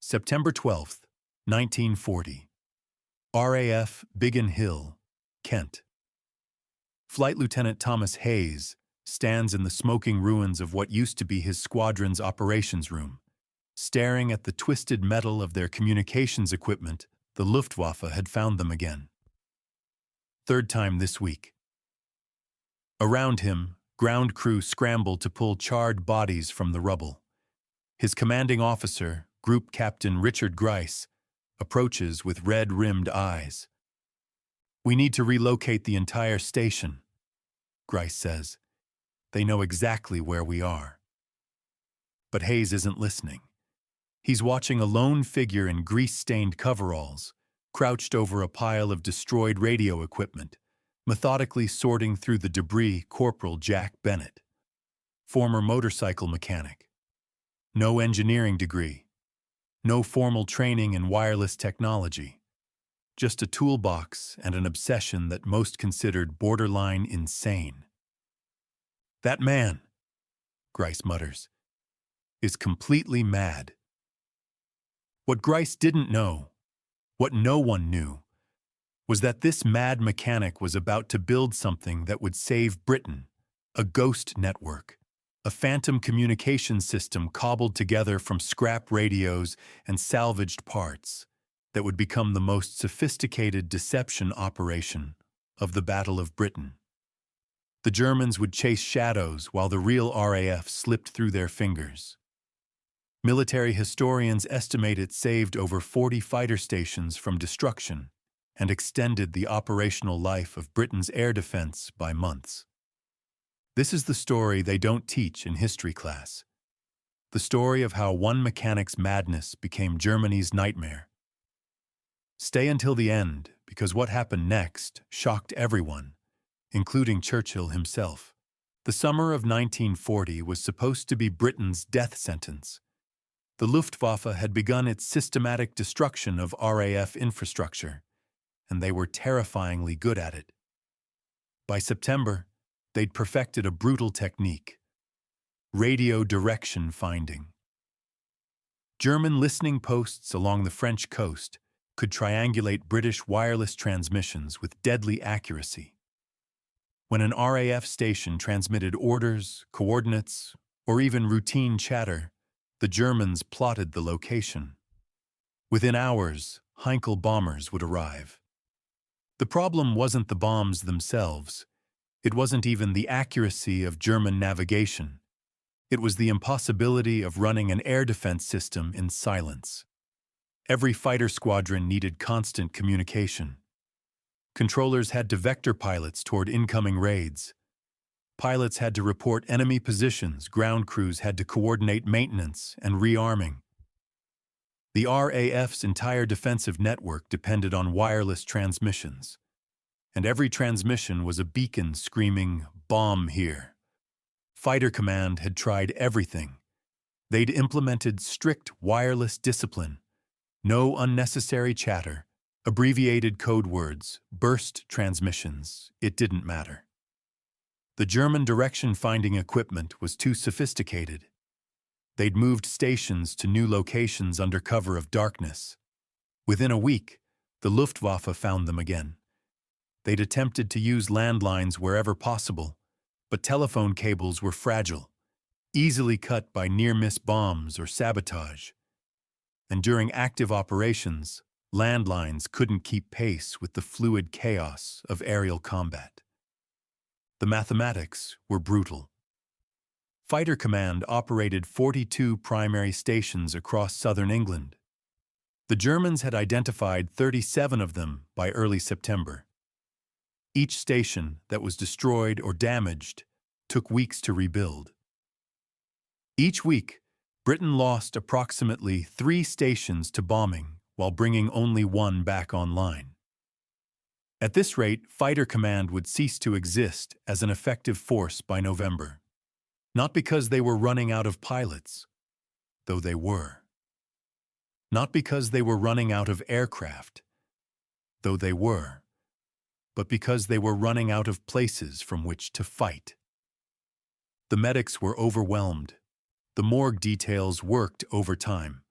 September 12th, 1940. RAF Biggin Hill, Kent. Flight Lieutenant Thomas Hayes stands in the smoking ruins of what used to be his squadron's operations room, staring at the twisted metal of their communications equipment. The Luftwaffe had found them again. Third time this week. Around him, ground crew scrambled to pull charred bodies from the rubble. His commanding officer, Group Captain Richard Grice, approaches with red-rimmed eyes. "We need to relocate the entire station," Grice says. "They know exactly where we are." But Hayes isn't listening. He's watching a lone figure in grease-stained coveralls, crouched over a pile of destroyed radio equipment, methodically sorting through the debris. Corporal Jack Bennett, former motorcycle mechanic. No engineering degree. No formal training in wireless technology. Just a toolbox and an obsession that most considered borderline insane. "That man," Grice mutters, "is completely mad." What Grice didn't know, what no one knew, was that this mad mechanic was about to build something that would save Britain, a ghost network, a phantom communication system cobbled together from scrap radios and salvaged parts that would become the most sophisticated deception operation of the Battle of Britain. The Germans would chase shadows while the real RAF slipped through their fingers. Military historians estimate it saved over 40 fighter stations from destruction and extended the operational life of Britain's air defense by months. This is the story they don't teach in history class. The story of how one mechanic's madness became Germany's nightmare. Stay until the end, because what happened next shocked everyone, including Churchill himself. The summer of 1940 was supposed to be Britain's death sentence. The Luftwaffe had begun its systematic destruction of RAF infrastructure, and they were terrifyingly good at it. By September, they'd perfected a brutal technique: radio direction finding. German listening posts along the French coast could triangulate British wireless transmissions with deadly accuracy. When an RAF station transmitted orders, coordinates, or even routine chatter, the Germans plotted the location. Within hours, Heinkel bombers would arrive. The problem wasn't the bombs themselves. It wasn't even the accuracy of German navigation. It was the impossibility of running an air defense system in silence. Every fighter squadron needed constant communication. Controllers had to vector pilots toward incoming raids. Pilots had to report enemy positions. Ground crews had to coordinate maintenance and rearming. The RAF's entire defensive network depended on wireless transmissions, and every transmission was a beacon screaming, "Bomb here." Fighter Command had tried everything. They'd implemented strict wireless discipline, no unnecessary chatter, abbreviated code words, burst transmissions. It didn't matter. The German direction-finding equipment was too sophisticated. They'd moved stations to new locations under cover of darkness. Within a week, the Luftwaffe found them again. They'd attempted to use landlines wherever possible, but telephone cables were fragile, easily cut by near-miss bombs or sabotage. And during active operations, landlines couldn't keep pace with the fluid chaos of aerial combat. The mathematics were brutal. Fighter Command operated 42 primary stations across southern England. The Germans had identified 37 of them by early September. Each station that was destroyed or damaged took weeks to rebuild. Each week, Britain lost approximately 3 stations to bombing while bringing only 1 back online. At this rate, Fighter Command would cease to exist as an effective force by November. Not because they were running out of pilots, though they were. Not because they were running out of aircraft, though they were, but because they were running out of places from which to fight. The medics were overwhelmed. The morgue details worked overtime.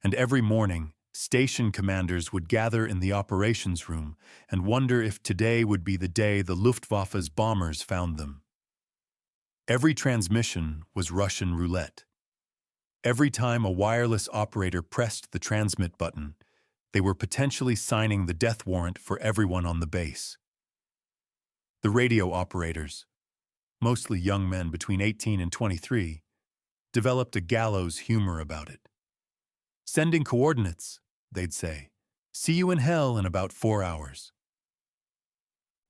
And every morning, station commanders would gather in the operations room and wonder if today would be the day the Luftwaffe's bombers found them. Every transmission was Russian roulette. Every time a wireless operator pressed the transmit button, they were potentially signing the death warrant for everyone on the base. The radio operators, mostly young men between 18 and 23, developed a gallows humor about it. "Sending coordinates," they'd say. "See you in hell in about 4 hours."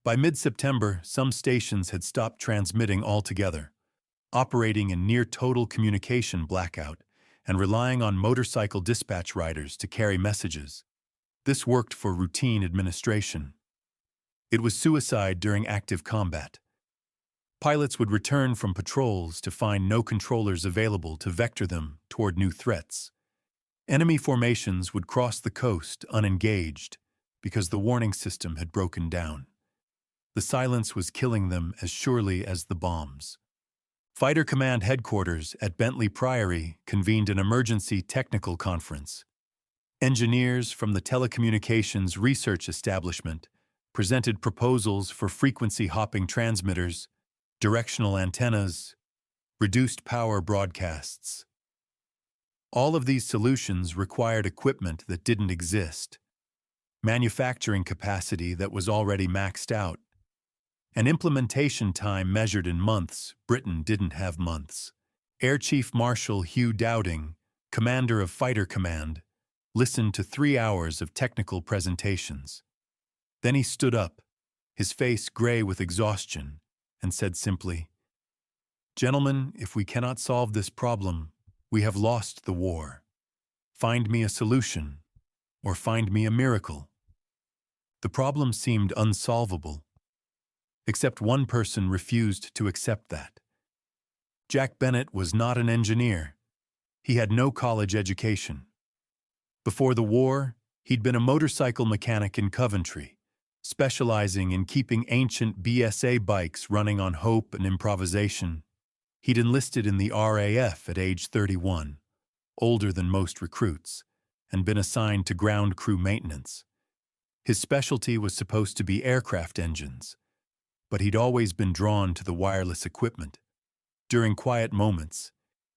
By mid-September, some stations had stopped transmitting altogether, operating in near-total communication blackout and relying on motorcycle dispatch riders to carry messages. This worked for routine administration. It was suicide during active combat. Pilots would return from patrols to find no controllers available to vector them toward new threats. Enemy formations would cross the coast unengaged because the warning system had broken down. The silence was killing them as surely as the bombs. Fighter Command headquarters at Bentley Priory convened an emergency technical conference. Engineers from the telecommunications research establishment presented proposals for frequency-hopping transmitters, directional antennas, reduced power broadcasts. All of these solutions required equipment that didn't exist, manufacturing capacity that was already maxed out, and implementation time measured in months. Britain didn't have months. Air Chief Marshal Hugh Dowding, commander of Fighter Command, listened to 3 hours of technical presentations. Then he stood up, his face gray with exhaustion, and said simply, "Gentlemen, if we cannot solve this problem, we have lost the war. Find me a solution, or find me a miracle." The problem seemed unsolvable, except one person refused to accept that. Jack Bennett was not an engineer. He had no college education. Before the war, he'd been a motorcycle mechanic in Coventry, specializing in keeping ancient BSA bikes running on hope and improvisation. He'd enlisted in the RAF at age 31, older than most recruits, and been assigned to ground crew maintenance. His specialty was supposed to be aircraft engines, but he'd always been drawn to the wireless equipment. During quiet moments,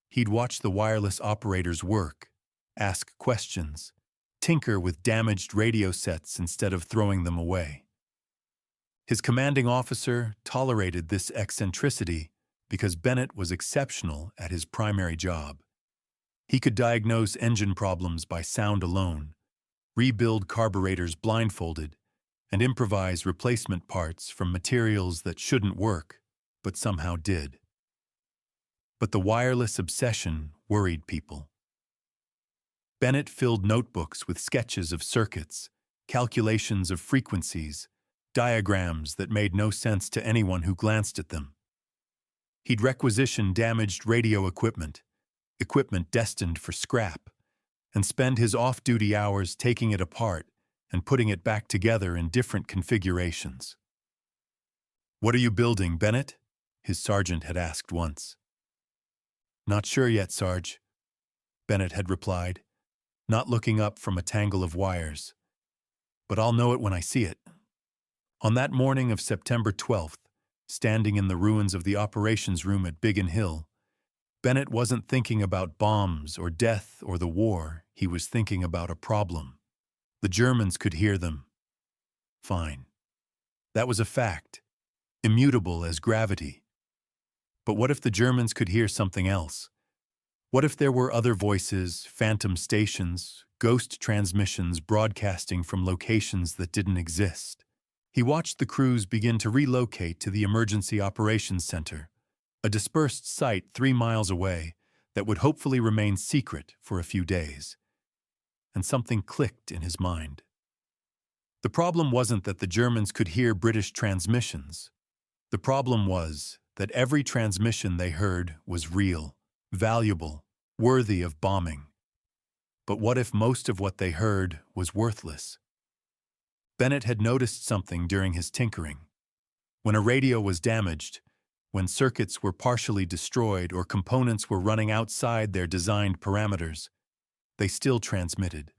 he'd watch the wireless operators work, ask questions, tinker with damaged radio sets instead of throwing them away. His commanding officer tolerated this eccentricity because Bennett was exceptional at his primary job. He could diagnose engine problems by sound alone, rebuild carburetors blindfolded, and improvise replacement parts from materials that shouldn't work, but somehow did. But the wireless obsession worried people. Bennett filled notebooks with sketches of circuits, calculations of frequencies, diagrams that made no sense to anyone who glanced at them. He'd requisition damaged radio equipment destined for scrap, and spend his off-duty hours taking it apart and putting it back together in different configurations. "What are you building, Bennett?" his sergeant had asked once. "Not sure yet, Sarge," Bennett had replied, not looking up from a tangle of wires. "But I'll know it when I see it." On that morning of September 12th, standing in the ruins of the operations room at Biggin Hill, Bennett wasn't thinking about bombs or death or the war. He was thinking about a problem. The Germans could hear them. Fine. That was a fact, immutable as gravity. But what if the Germans could hear something else? What if there were other voices, phantom stations, ghost transmissions broadcasting from locations that didn't exist? He watched the crews begin to relocate to the Emergency Operations Center, a dispersed site 3 miles away that would hopefully remain secret for a few days. And something clicked in his mind. The problem wasn't that the Germans could hear British transmissions. The problem was that every transmission they heard was real, valuable, worthy of bombing. But what if most of what they heard was worthless? Bennett had noticed something during his tinkering. When a radio was damaged, when circuits were partially destroyed or components were running outside their designed parameters, they still transmitted.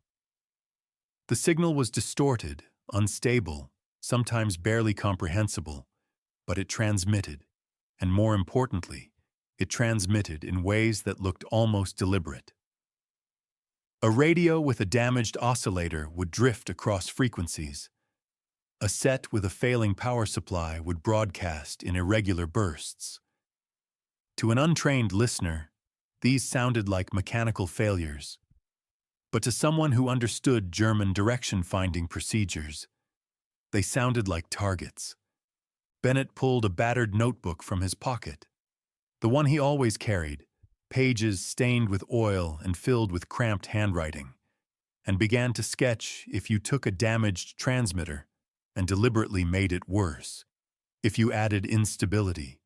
The signal was distorted, unstable, sometimes barely comprehensible, but it transmitted, and more importantly, it transmitted in ways that looked almost deliberate. A radio with a damaged oscillator would drift across frequencies. A set with a failing power supply would broadcast in irregular bursts. To an untrained listener, these sounded like mechanical failures. But to someone who understood German direction-finding procedures, they sounded like targets. Bennett pulled a battered notebook from his pocket, the one he always carried, pages stained with oil and filled with cramped handwriting, and began to sketch if you took a damaged transmitter and deliberately made it worse. If you added instability,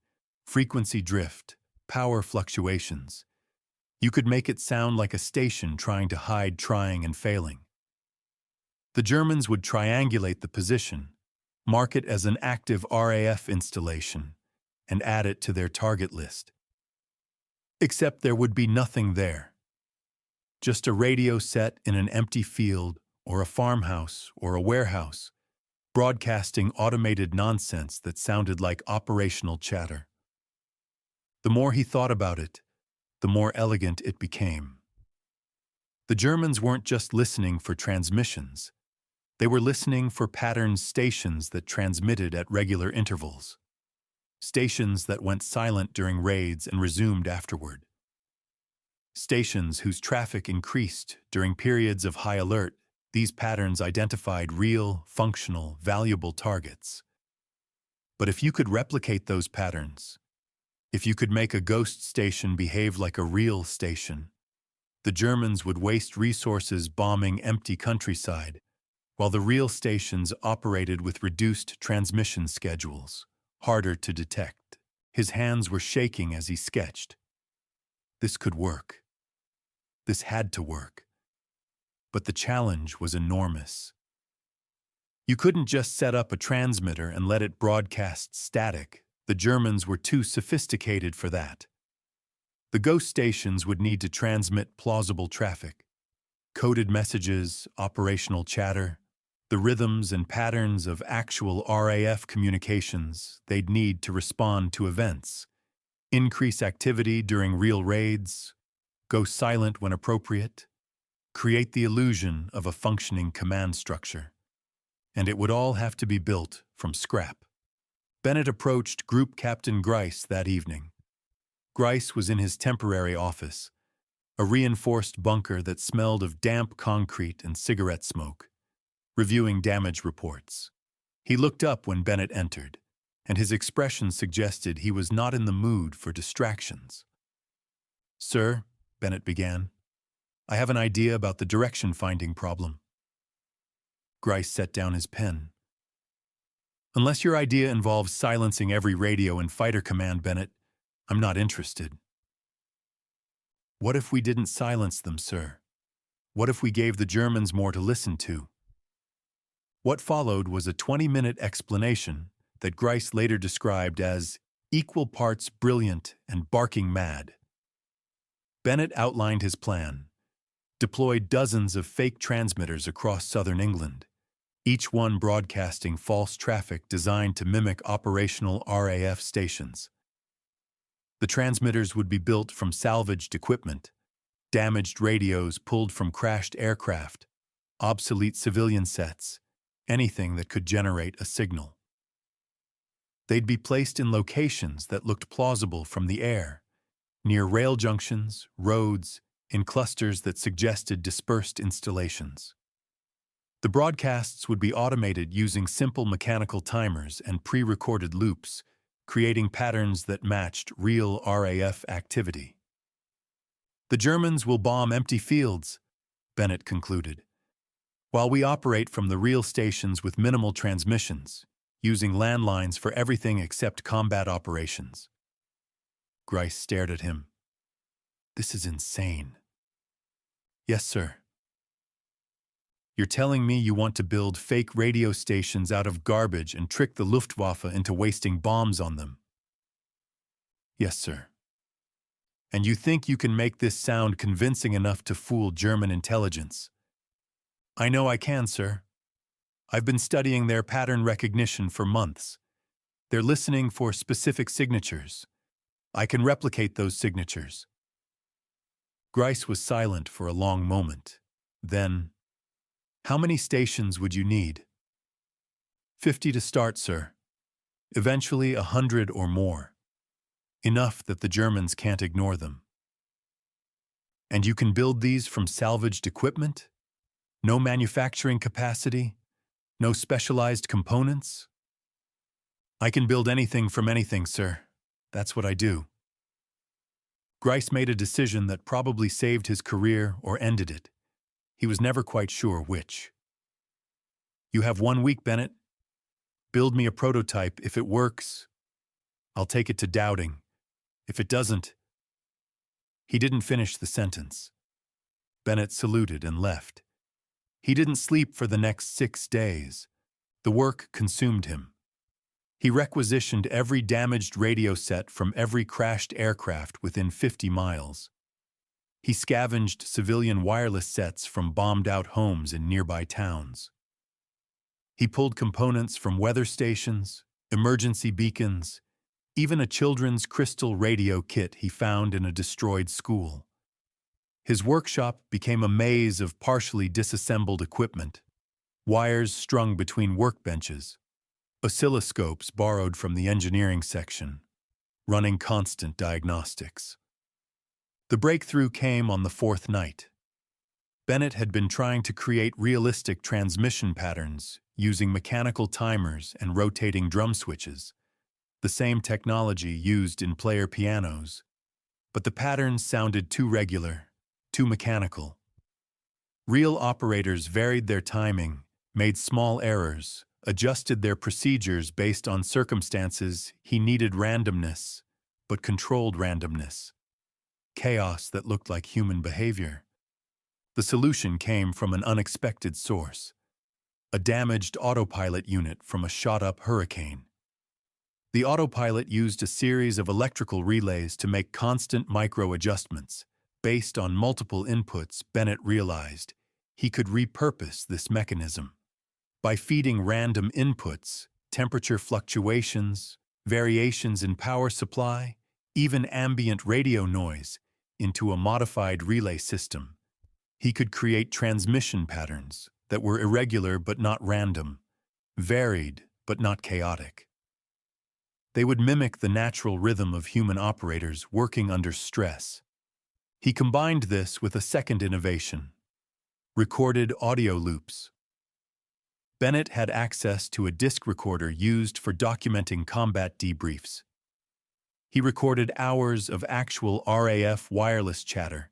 frequency drift, power fluctuations, you could make it sound like a station trying to hide trying and failing. The Germans would triangulate the position, mark it as an active RAF installation, and add it to their target list. Except there would be nothing there. Just a radio set in an empty field or a farmhouse or a warehouse, broadcasting automated nonsense that sounded like operational chatter. The more he thought about it, the more elegant it became. The Germans weren't just listening for transmissions. They were listening for patterned stations that transmitted at regular intervals. Stations that went silent during raids and resumed afterward. Stations whose traffic increased during periods of high alert. These patterns identified real, functional, valuable targets. But if you could replicate those patterns, if you could make a ghost station behave like a real station, the Germans would waste resources bombing empty countryside, while the real stations operated with reduced transmission schedules, harder to detect. His hands were shaking as he sketched. This could work. This had to work. But the challenge was enormous. You couldn't just set up a transmitter and let it broadcast static. The Germans were too sophisticated for that. The ghost stations would need to transmit plausible traffic, coded messages, operational chatter, the rhythms and patterns of actual RAF communications they'd need to respond to events, increase activity during real raids, go silent when appropriate, create the illusion of a functioning command structure. And it would all have to be built from scrap. Bennett approached Group Captain Grice that evening. Grice was in his temporary office, a reinforced bunker that smelled of damp concrete and cigarette smoke, reviewing damage reports. He looked up when Bennett entered, and his expression suggested he was not in the mood for distractions. "Sir," Bennett began, "I have an idea about the direction-finding problem." Grice set down his pen. "Unless your idea involves silencing every radio in Fighter Command, Bennett, I'm not interested." "What if we didn't silence them, sir? What if we gave the Germans more to listen to?" What followed was a 20-minute explanation that Grice later described as equal parts brilliant and barking mad. Bennett outlined his plan, deployed dozens of fake transmitters across southern England, each one broadcasting false traffic designed to mimic operational RAF stations. The transmitters would be built from salvaged equipment, damaged radios pulled from crashed aircraft, obsolete civilian sets, anything that could generate a signal. They'd be placed in locations that looked plausible from the air, near rail junctions, roads, in clusters that suggested dispersed installations. The broadcasts would be automated using simple mechanical timers and pre-recorded loops, creating patterns that matched real RAF activity. "The Germans will bomb empty fields," Bennett concluded, "while we operate from the real stations with minimal transmissions, using landlines for everything except combat operations." Grice stared at him. "This is insane." "Yes, sir." "You're telling me you want to build fake radio stations out of garbage and trick the Luftwaffe into wasting bombs on them?" "Yes, sir." And you think you can make this sound convincing enough to fool German intelligence? I know I can, sir. I've been studying their pattern recognition for months. They're listening for specific signatures. I can replicate those signatures. Grice was silent for a long moment. Then, how many stations would you need? 50 to start, sir. Eventually 100 or more. Enough that the Germans can't ignore them. And you can build these from salvaged equipment? No manufacturing capacity? No specialized components? I can build anything from anything, sir. That's what I do. Grice made a decision that probably saved his career or ended it. He was never quite sure which. You have 1 week, Bennett. Build me a prototype. If it works, I'll take it to Dowding. If it doesn't... He didn't finish the sentence. Bennett saluted and left. He didn't sleep for the next 6 days. The work consumed him. He requisitioned every damaged radio set from every crashed aircraft within 50 miles. He scavenged civilian wireless sets from bombed-out homes in nearby towns. He pulled components from weather stations, emergency beacons, even a children's crystal radio kit he found in a destroyed school. His workshop became a maze of partially disassembled equipment, wires strung between workbenches, oscilloscopes borrowed from the engineering section, running constant diagnostics. The breakthrough came on the 4th night. Bennett had been trying to create realistic transmission patterns using mechanical timers and rotating drum switches, the same technology used in player pianos, but the patterns sounded too regular, too mechanical. Real operators varied their timing, made small errors, adjusted their procedures based on circumstances. He needed randomness, but controlled randomness. Chaos that looked like human behavior. The solution came from an unexpected source. A damaged autopilot unit from a shot-up hurricane. The autopilot used a series of electrical relays to make constant micro-adjustments. Based on multiple inputs, Bennett realized he could repurpose this mechanism. By feeding random inputs, temperature fluctuations, variations in power supply, even ambient radio noise, into a modified relay system, he could create transmission patterns that were irregular but not random, varied but not chaotic. They would mimic the natural rhythm of human operators working under stress. He combined this with a second innovation: recorded audio loops. Bennett had access to a disc recorder used for documenting combat debriefs. He recorded hours of actual RAF wireless chatter,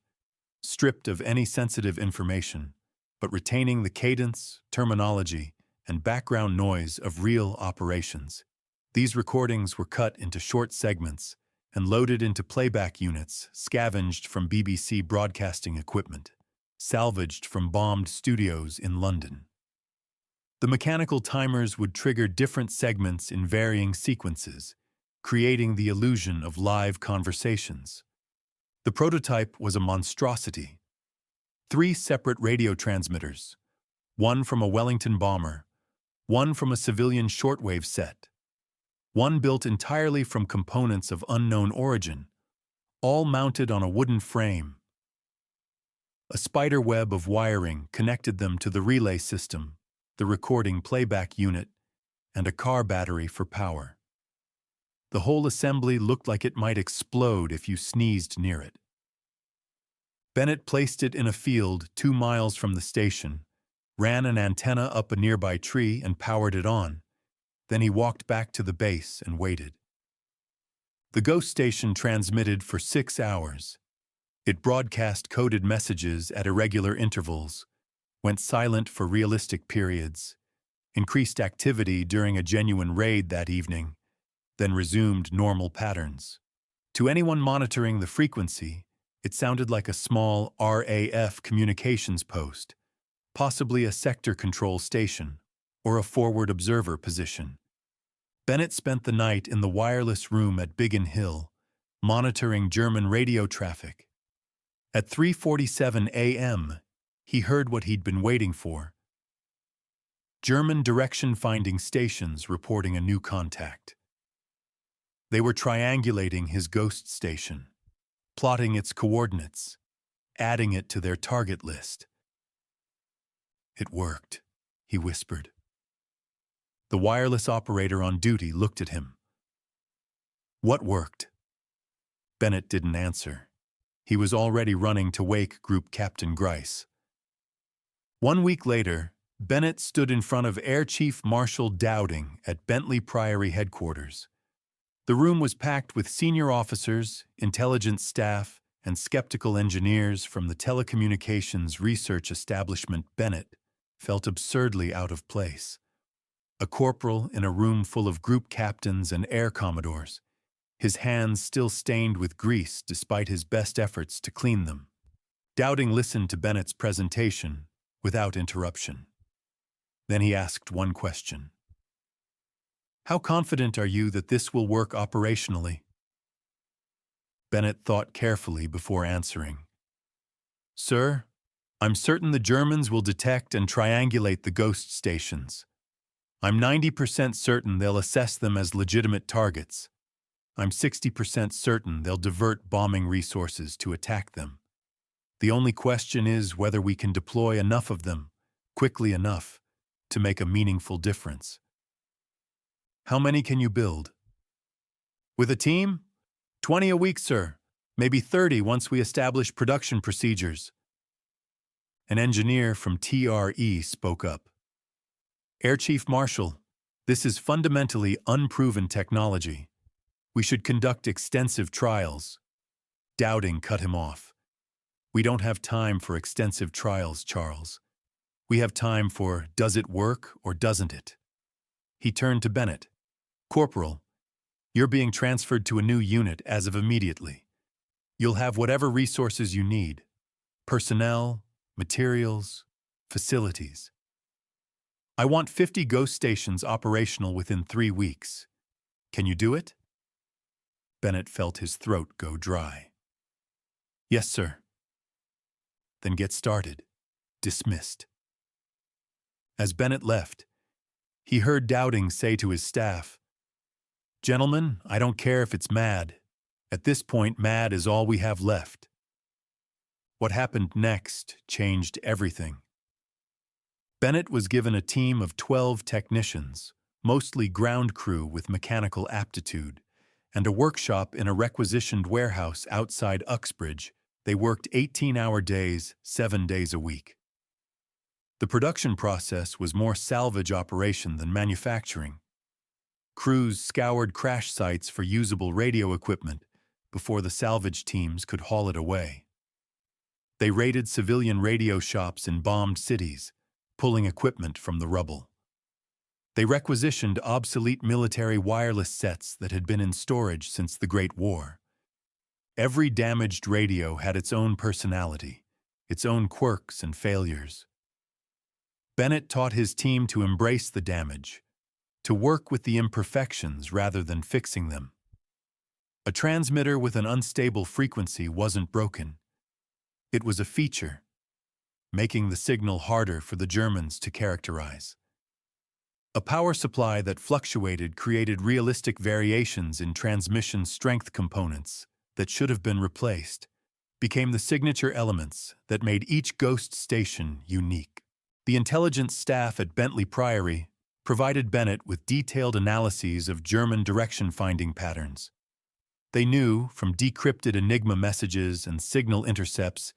stripped of any sensitive information, but retaining the cadence, terminology, and background noise of real operations. These recordings were cut into short segments and loaded into playback units scavenged from BBC broadcasting equipment, salvaged from bombed studios in London. The mechanical timers would trigger different segments in varying sequences, creating the illusion of live conversations. The prototype was a monstrosity. 3 separate radio transmitters, one from a Wellington bomber, one from a civilian shortwave set, one built entirely from components of unknown origin, all mounted on a wooden frame. A spider web of wiring connected them to the relay system, the recording playback unit, and a car battery for power. The whole assembly looked like it might explode if you sneezed near it. Bennett placed it in a field 2 miles from the station, ran an antenna up a nearby tree and powered it on. Then he walked back to the base and waited. The ghost station transmitted for 6 hours. It broadcast coded messages at irregular intervals, went silent for realistic periods, increased activity during a genuine raid that evening, then resumed normal patterns. To anyone monitoring the frequency, it sounded like a small RAF communications post, possibly a sector control station, or a forward observer position. Bennett spent the night in the wireless room at Biggin Hill, monitoring German radio traffic. At 3:47 a.m., he heard what he'd been waiting for. German direction-finding stations reporting a new contact. They were triangulating his ghost station, plotting its coordinates, adding it to their target list. "It worked," he whispered. The wireless operator on duty looked at him. "What worked?" Bennett didn't answer. He was already running to wake Group Captain Grice. 1 week later, Bennett stood in front of Air Chief Marshal Dowding at Bentley Priory headquarters. The room was packed with senior officers, intelligence staff, and skeptical engineers from the telecommunications research establishment. Bennett felt absurdly out of place. A corporal in a room full of group captains and air commodores, his hands still stained with grease despite his best efforts to clean them. Dowding listened to Bennett's presentation without interruption. Then he asked one question. "How confident are you that this will work operationally?" Bennett thought carefully before answering. "Sir, I'm certain the Germans will detect and triangulate the ghost stations. I'm 90% certain they'll assess them as legitimate targets. I'm 60% certain they'll divert bombing resources to attack them. The only question is whether we can deploy enough of them, quickly enough, to make a meaningful difference." "How many can you build?" "With a team? 20 a week, sir. Maybe 30 once we establish production procedures." An engineer from TRE spoke up. "Air Chief Marshal, this is fundamentally unproven technology. We should conduct extensive trials." Dowding cut him off. "We don't have time for extensive trials, Charles. We have time for does it work or doesn't it?" He turned to Bennett. "Corporal, you're being transferred to a new unit as of immediately. You'll have whatever resources you need: personnel, materials, facilities. I want 50 ghost stations operational within 3 weeks. Can you do it?" Bennett felt his throat go dry. "Yes, sir." "Then get started." Dismissed. As Bennett left, he heard Dowding say to his staff, "Gentlemen, I don't care if it's mad. At this point, mad is all we have left." What happened next changed everything. Bennett was given a team of 12 technicians, mostly ground crew with mechanical aptitude, and a workshop in a requisitioned warehouse outside Uxbridge. They worked 18-hour days, 7 days a week. The production process was more salvage operation than manufacturing. Crews scoured crash sites for usable radio equipment before the salvage teams could haul it away. They raided civilian radio shops in bombed cities, pulling equipment from the rubble. They requisitioned obsolete military wireless sets that had been in storage since the Great War. Every damaged radio had its own personality, its own quirks and failures. Bennett taught his team to embrace the damage, to work with the imperfections rather than fixing them. A transmitter with an unstable frequency wasn't broken. It was a feature, making the signal harder for the Germans to characterize. A power supply that fluctuated created realistic variations in transmission strength components that should have been replaced, became the signature elements that made each ghost station unique. The intelligence staff at Bentley Priory provided Bennett with detailed analyses of German direction-finding patterns. They knew, from decrypted Enigma messages and signal intercepts,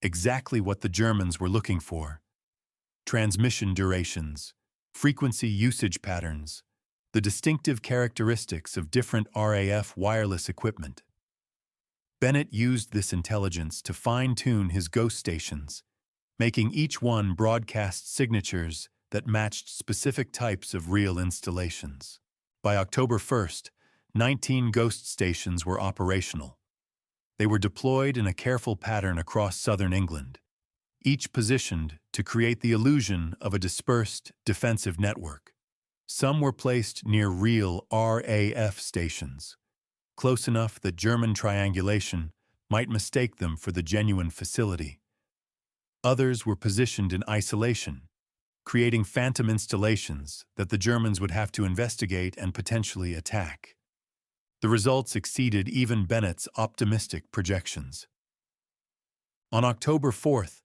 exactly what the Germans were looking for: transmission durations, frequency usage patterns, the distinctive characteristics of different RAF wireless equipment. Bennett used this intelligence to fine-tune his ghost stations, making each one broadcast signatures that matched specific types of real installations. By October 1st, 19 ghost stations were operational. They were deployed in a careful pattern across southern England, each positioned to create the illusion of a dispersed defensive network. Some were placed near real RAF stations, close enough that German triangulation might mistake them for the genuine facility. Others were positioned in isolation, creating phantom installations that the Germans would have to investigate and potentially attack. The results exceeded even Bennett's optimistic projections. On October 4th,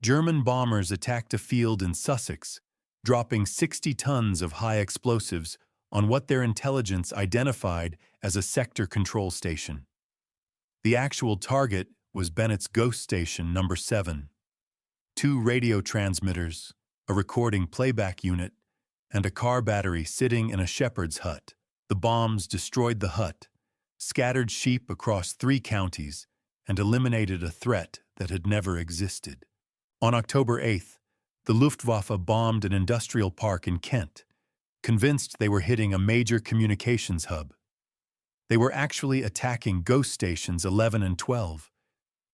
German bombers attacked a field in Sussex, dropping 60 tons of high explosives on what their intelligence identified as a sector control station. The actual target was Bennett's Ghost Station No. 7. 2 radio transmitters, a recording playback unit, and a car battery sitting in a shepherd's hut. The bombs destroyed the hut, scattered sheep across 3 counties, and eliminated a threat that had never existed. On October 8th, the Luftwaffe bombed an industrial park in Kent, convinced they were hitting a major communications hub. They were actually attacking ghost stations 11 and 12,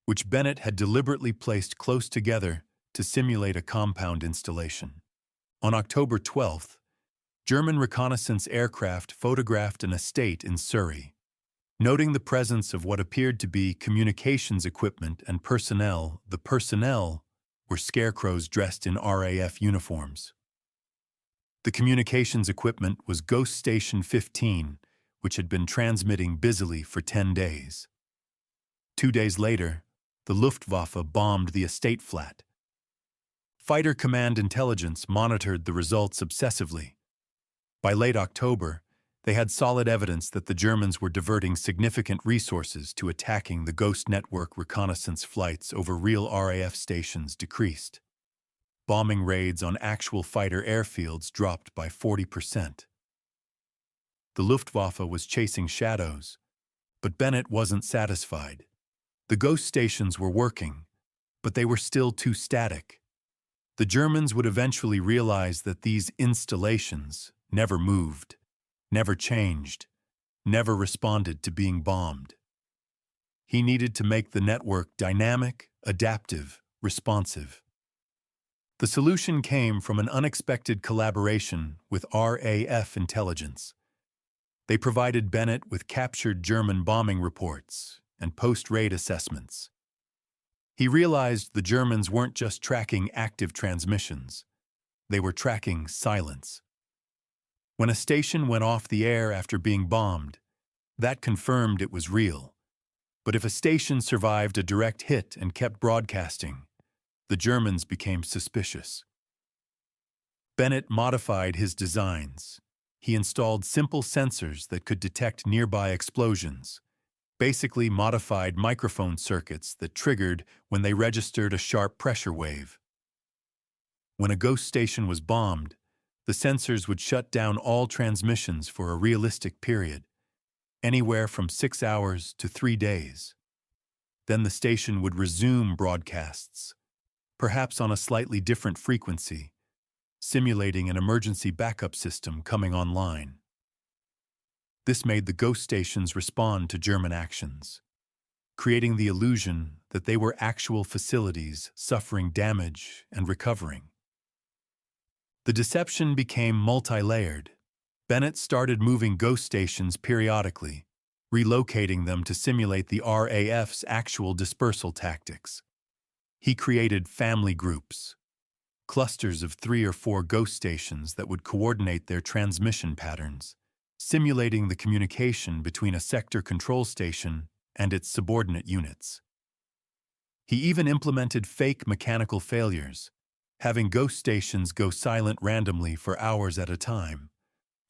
which Bennett had deliberately placed close together to simulate a compound installation. On October 12th, German reconnaissance aircraft photographed an estate in Surrey. Noting the presence of what appeared to be communications equipment and personnel, the personnel were scarecrows dressed in RAF uniforms. The communications equipment was Ghost Station 15, which had been transmitting busily for 10 days. 2 days later, the Luftwaffe bombed the estate flat. Fighter Command intelligence monitored the results obsessively. By late October, they had solid evidence that the Germans were diverting significant resources to attacking the Ghost Network. Reconnaissance flights over real RAF stations decreased. Bombing raids on actual fighter airfields dropped by 40%. The Luftwaffe was chasing shadows, but Bennett wasn't satisfied. The ghost stations were working, but they were still too static. The Germans would eventually realize that these installations never moved, never changed, never responded to being bombed. He needed to make the network dynamic, adaptive, responsive. The solution came from an unexpected collaboration with RAF intelligence. They provided Bennett with captured German bombing reports and post-raid assessments. He realized the Germans weren't just tracking active transmissions. They were tracking silence. When a station went off the air after being bombed, that confirmed it was real. But if a station survived a direct hit and kept broadcasting, the Germans became suspicious. Bennett modified his designs. He installed simple sensors that could detect nearby explosions, basically modified microphone circuits that triggered when they registered a sharp pressure wave. When a ghost station was bombed, the sensors would shut down all transmissions for a realistic period, anywhere from 6 hours to 3 days. Then the station would resume broadcasts, perhaps on a slightly different frequency, simulating an emergency backup system coming online. This made the ghost stations respond to German actions, creating the illusion that they were actual facilities suffering damage and recovering. The deception became multi-layered. Bennett started moving ghost stations periodically, relocating them to simulate the RAF's actual dispersal tactics. He created family groups, clusters of 3 or 4 ghost stations that would coordinate their transmission patterns, simulating the communication between a sector control station and its subordinate units. He even implemented fake mechanical failures, having ghost stations go silent randomly for hours at a time,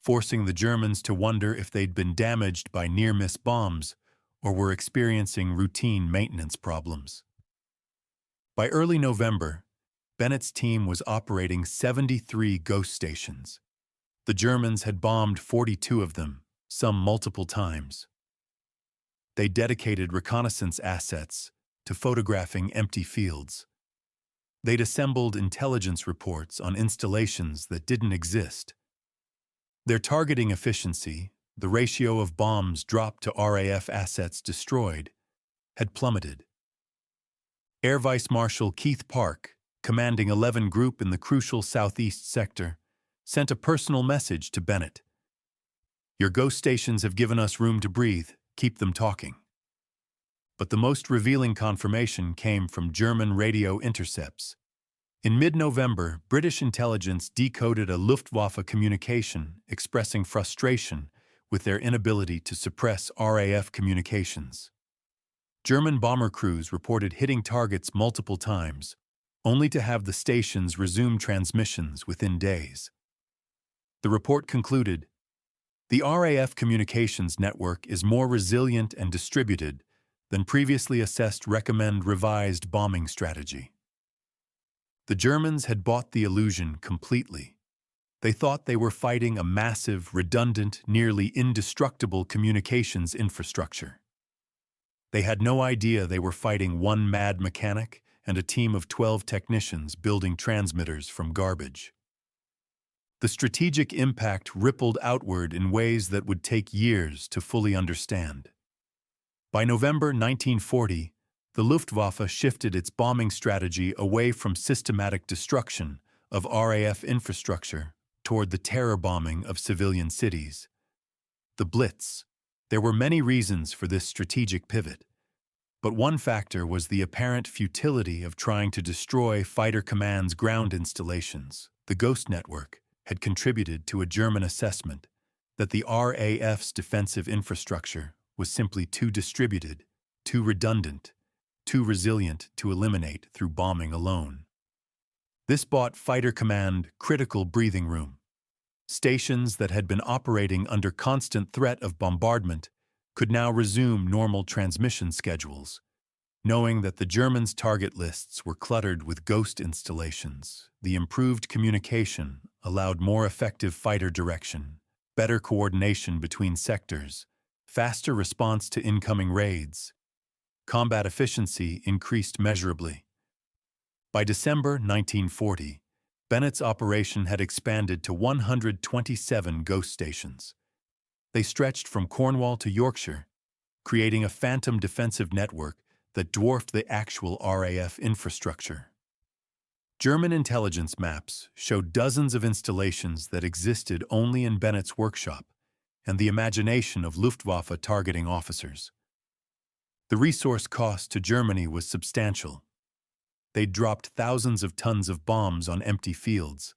forcing the Germans to wonder if they'd been damaged by near-miss bombs or were experiencing routine maintenance problems. By early November, Bennett's team was operating 73 ghost stations. The Germans had bombed 42 of them, some multiple times. They dedicated reconnaissance assets to photographing empty fields. They'd assembled intelligence reports on installations that didn't exist. Their targeting efficiency, the ratio of bombs dropped to RAF assets destroyed, had plummeted. Air Vice Marshal Keith Park, commanding 11 Group in the crucial southeast sector, sent a personal message to Bennett. "Your ghost stations have given us room to breathe. keep them talking. But the most revealing confirmation came from German radio intercepts. In mid-November, British intelligence decoded a Luftwaffe communication expressing frustration with their inability to suppress RAF communications. German bomber crews reported hitting targets multiple times, only to have the stations resume transmissions within days. The report concluded, "The RAF communications network is more resilient and distributed than previously assessed. Recommend revised bombing strategy." The Germans had bought the illusion completely. They thought they were fighting a massive, redundant, nearly indestructible communications infrastructure. They had no idea they were fighting one mad mechanic and a team of 12 technicians building transmitters from garbage. The strategic impact rippled outward in ways that would take years to fully understand. By November 1940, the Luftwaffe shifted its bombing strategy away from systematic destruction of RAF infrastructure toward the terror bombing of civilian cities. The Blitz. There were many reasons for this strategic pivot, but one factor was the apparent futility of trying to destroy Fighter Command's ground installations. The Ghost Network had contributed to a German assessment that the RAF's defensive infrastructure was simply too distributed, too redundant, too resilient to eliminate through bombing alone. This bought Fighter Command critical breathing room. Stations that had been operating under constant threat of bombardment could now resume normal transmission schedules, knowing that the Germans' target lists were cluttered with ghost installations. The improved communication allowed more effective fighter direction, better coordination between sectors, faster response to incoming raids. Combat efficiency increased measurably. By December 1940, Bennett's operation had expanded to 127 ghost stations. They stretched from Cornwall to Yorkshire, creating a phantom defensive network that dwarfed the actual RAF infrastructure. German intelligence maps showed dozens of installations that existed only in Bennett's workshop and the imagination of Luftwaffe targeting officers. The resource cost to Germany was substantial. They'd dropped thousands of tons of bombs on empty fields.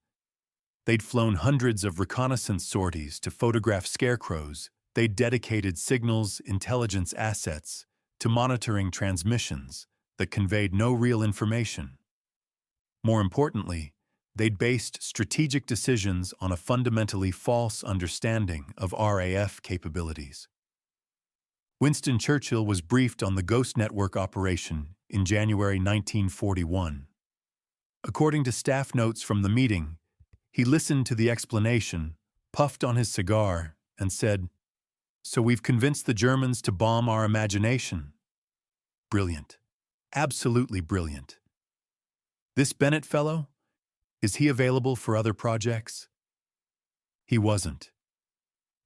They'd flown hundreds of reconnaissance sorties to photograph scarecrows. They'd dedicated signals intelligence assets to monitoring transmissions that conveyed no real information. More importantly, they'd based strategic decisions on a fundamentally false understanding of RAF capabilities. Winston Churchill was briefed on the Ghost Network operation in January 1941. According to staff notes from the meeting, he listened to the explanation, puffed on his cigar, and said, "So we've convinced the Germans to bomb our imagination." Brilliant. Absolutely brilliant. This Bennett fellow? Is he available for other projects? He wasn't.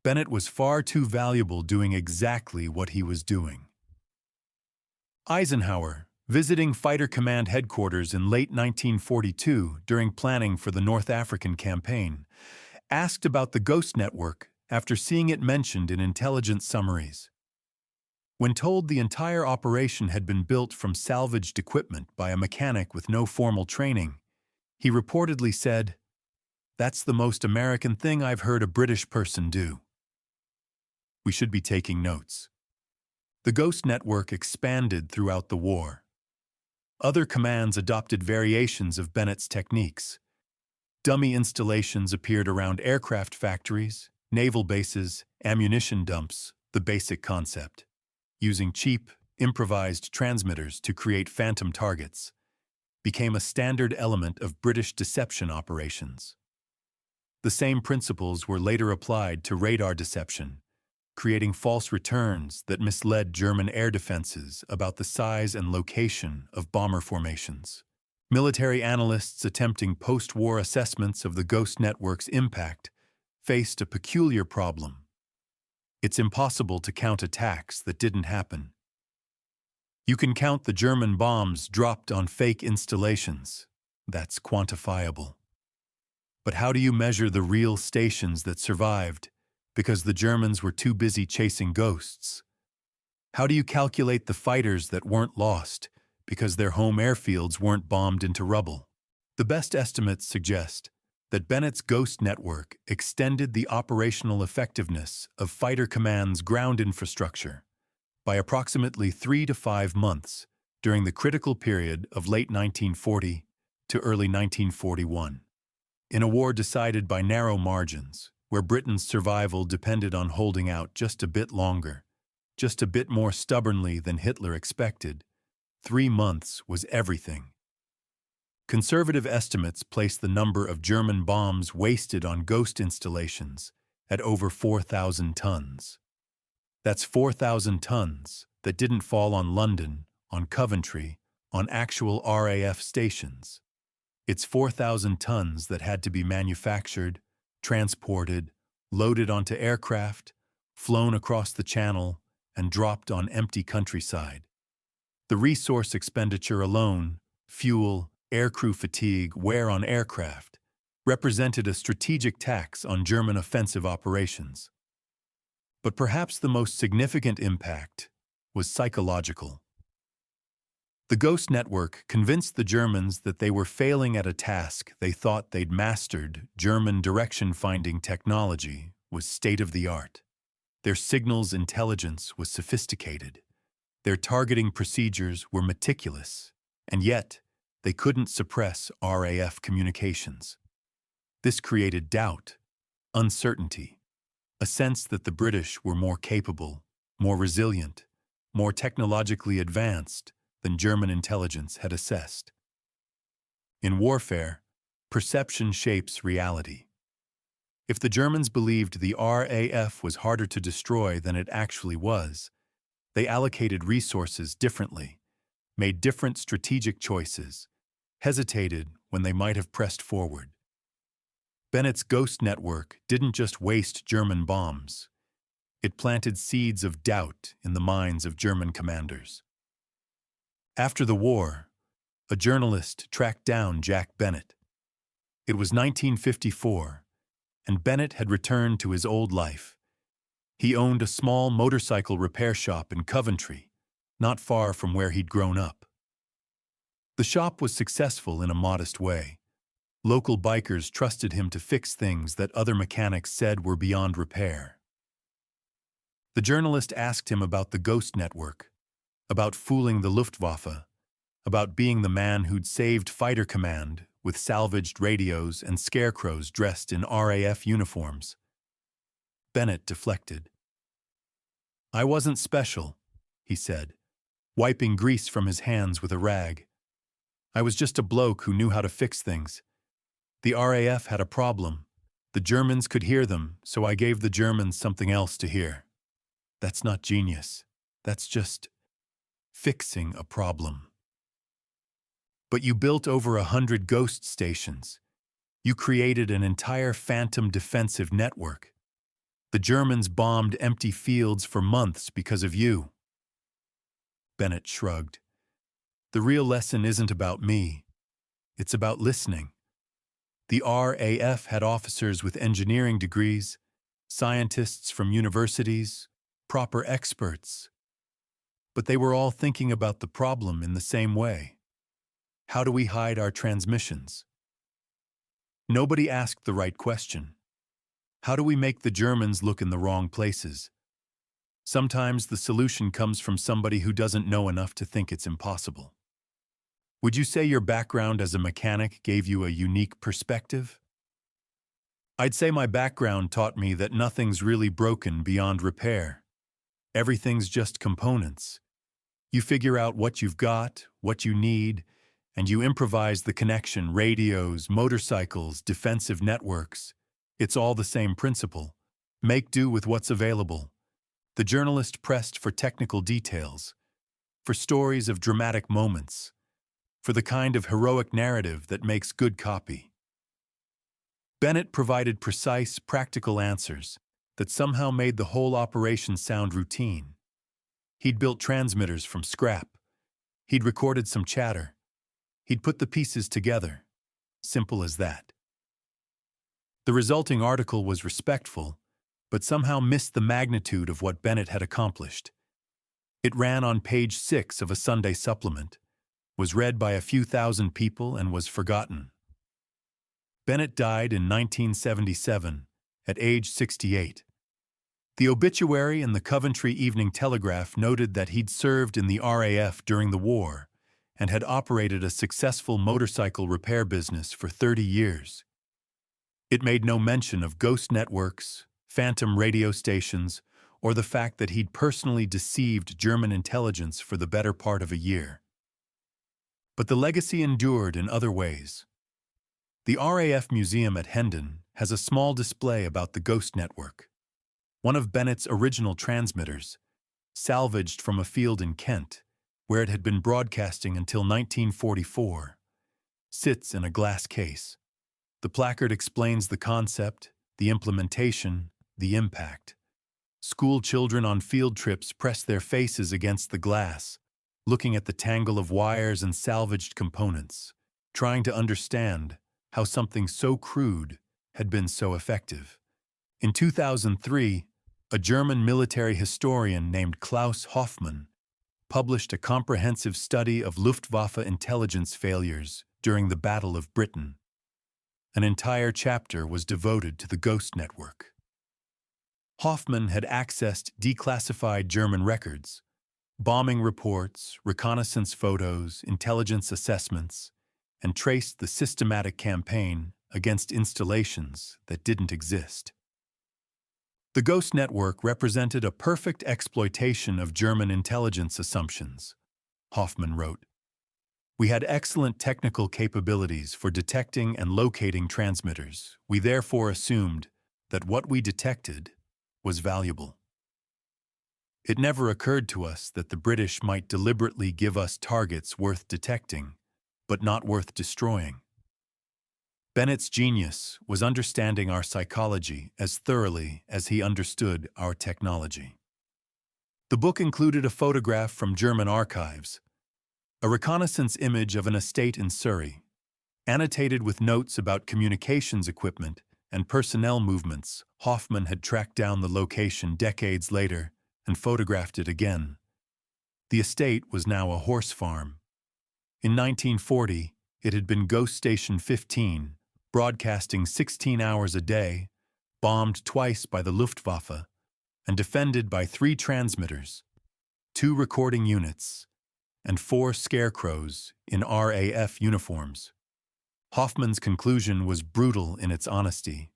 Bennett was far too valuable doing exactly what he was doing. Eisenhower, visiting Fighter Command headquarters in late 1942 during planning for the North African campaign, asked about the Ghost Network after seeing it mentioned in intelligence summaries. When told the entire operation had been built from salvaged equipment by a mechanic with no formal training, he reportedly said, "That's the most American thing I've heard a British person do." We should be taking notes. The Ghost Network expanded throughout the war. Other commands adopted variations of Bennett's techniques. Dummy installations appeared around aircraft factories, naval bases, ammunition dumps, the basic concept. Using cheap, improvised transmitters to create phantom targets became a standard element of British deception operations. The same principles were later applied to radar deception, creating false returns that misled German air defenses about the size and location of bomber formations. Military analysts attempting post-war assessments of the Ghost Network's impact faced a peculiar problem. It's impossible to count attacks that didn't happen. You can count the German bombs dropped on fake installations. That's quantifiable. But how do you measure the real stations that survived because the Germans were too busy chasing ghosts? How do you calculate the fighters that weren't lost because their home airfields weren't bombed into rubble? The best estimates suggest that Bennett's ghost network extended the operational effectiveness of Fighter Command's ground infrastructure by approximately 3 to 5 months during the critical period of late 1940 to early 1941. In a war decided by narrow margins, where Britain's survival depended on holding out just a bit longer, just a bit more stubbornly than Hitler expected, 3 months was everything. Conservative estimates place the number of German bombs wasted on ghost installations at over 4,000 tons. That's 4,000 tons that didn't fall on London, on Coventry, on actual RAF stations. It's 4,000 tons that had to be manufactured, transported, loaded onto aircraft, flown across the channel, and dropped on empty countryside. The resource expenditure alone, fuel, aircrew fatigue, wear on aircraft, represented a strategic tax on German offensive operations. But perhaps the most significant impact was psychological. The ghost network convinced the Germans that they were failing at a task they thought they'd mastered. German direction-finding technology was state-of-the-art. Their signals intelligence was sophisticated. Their targeting procedures were meticulous, and yet they couldn't suppress RAF communications. This created doubt, uncertainty, a sense that the British were more capable, more resilient, more technologically advanced than German intelligence had assessed. In warfare, perception shapes reality. If the Germans believed the RAF was harder to destroy than it actually was, they allocated resources differently, made different strategic choices, hesitated when they might have pressed forward. Bennett's ghost network didn't just waste German bombs. It planted seeds of doubt in the minds of German commanders. After the war, a journalist tracked down Jack Bennett. It was 1954, and Bennett had returned to his old life. He owned a small motorcycle repair shop in Coventry, not far from where he'd grown up. The shop was successful in a modest way. Local bikers trusted him to fix things that other mechanics said were beyond repair. The journalist asked him about the ghost network, about fooling the Luftwaffe, about being the man who'd saved Fighter Command with salvaged radios and scarecrows dressed in RAF uniforms. Bennett deflected. "I wasn't special," he said, wiping grease from his hands with a rag. "I was just a bloke who knew how to fix things. The RAF had a problem. The Germans could hear them, so I gave the Germans something else to hear. That's not genius. That's just fixing a problem." But you built over 100 ghost stations. You created an entire phantom defensive network. The Germans bombed empty fields for months because of you. Bennett shrugged. "The real lesson isn't about me. It's about listening. The RAF had officers with engineering degrees, scientists from universities, proper experts. But they were all thinking about the problem in the same way. How do we hide our transmissions? Nobody asked the right question. How do we make the Germans look in the wrong places? Sometimes the solution comes from somebody who doesn't know enough to think it's impossible." Would you say your background as a mechanic gave you a unique perspective? I'd say my background taught me that nothing's really broken beyond repair. Everything's just components. You figure out what you've got, what you need, and you improvise the connection: radios, motorcycles, defensive networks. It's all the same principle. Make do with what's available. The journalist pressed for technical details, for stories of dramatic moments, for the kind of heroic narrative that makes good copy. Bennett provided precise, practical answers that somehow made the whole operation sound routine. He'd built transmitters from scrap. He'd recorded some chatter. He'd put the pieces together. Simple as that. The resulting article was respectful, but somehow missed the magnitude of what Bennett had accomplished. It ran on page 6 of a Sunday supplement, was read by a few thousand people, and was forgotten. Bennett died in 1977, at age 68. The obituary in the Coventry Evening Telegraph noted that he'd served in the RAF during the war and had operated a successful motorcycle repair business for 30 years. It made no mention of ghost networks, phantom radio stations, or the fact that he'd personally deceived German intelligence for the better part of a year. But the legacy endured in other ways. The RAF Museum at Hendon has a small display about the ghost network. One of Bennett's original transmitters, salvaged from a field in Kent, where it had been broadcasting until 1944, sits in a glass case. The placard explains the concept, the implementation, the impact. School children on field trips press their faces against the glass, looking at the tangle of wires and salvaged components, trying to understand how something so crude had been so effective. In 2003, a German military historian named Klaus Hoffmann published a comprehensive study of Luftwaffe intelligence failures during the Battle of Britain. An entire chapter was devoted to the ghost network. Hoffmann had accessed declassified German records, bombing reports, reconnaissance photos, intelligence assessments, and traced the systematic campaign against installations that didn't exist. The ghost network represented a perfect exploitation of German intelligence assumptions, Hoffmann wrote. We had excellent technical capabilities for detecting and locating transmitters. We therefore assumed that what we detected was valuable. It never occurred to us that the British might deliberately give us targets worth detecting, but not worth destroying. Bennett's genius was understanding our psychology as thoroughly as he understood our technology. The book included a photograph from German archives, a reconnaissance image of an estate in Surrey, annotated with notes about communications equipment and personnel movements. Hoffmann had tracked down the location decades later and photographed it again. The estate was now a horse farm. In 1940, it had been Ghost Station 15, broadcasting 16 hours a day, bombed twice by the Luftwaffe, and defended by 3 transmitters, 2 recording units, and 4 scarecrows in RAF uniforms. Hoffmann's conclusion was brutal in its honesty.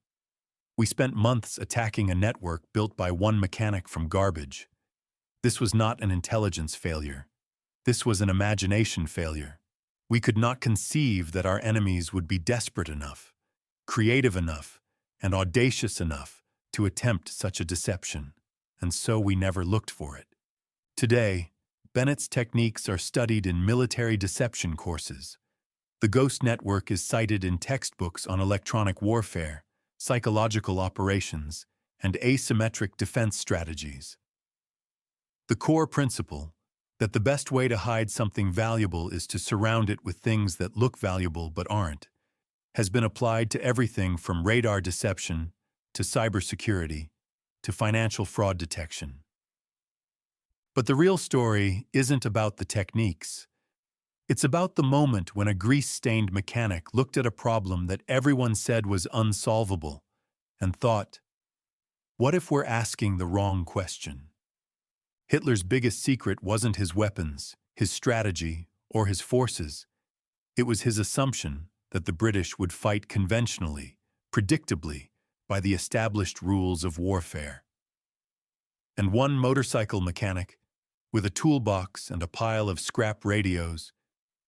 We spent months attacking a network built by one mechanic from garbage. This was not an intelligence failure. This was an imagination failure. We could not conceive that our enemies would be desperate enough, creative enough, and audacious enough to attempt such a deception, and so we never looked for it. Today, Bennett's techniques are studied in military deception courses. The ghost network is cited in textbooks on electronic warfare, psychological operations, and asymmetric defense strategies. The core principle, that the best way to hide something valuable is to surround it with things that look valuable but aren't, has been applied to everything from radar deception to cybersecurity to financial fraud detection. But the real story isn't about the techniques. It's about the moment when a grease-stained mechanic looked at a problem that everyone said was unsolvable and thought, what if we're asking the wrong question? Hitler's biggest secret wasn't his weapons, his strategy, or his forces. It was his assumption that the British would fight conventionally, predictably, by the established rules of warfare. And one motorcycle mechanic, with a toolbox and a pile of scrap radios,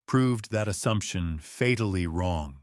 proved that assumption fatally wrong.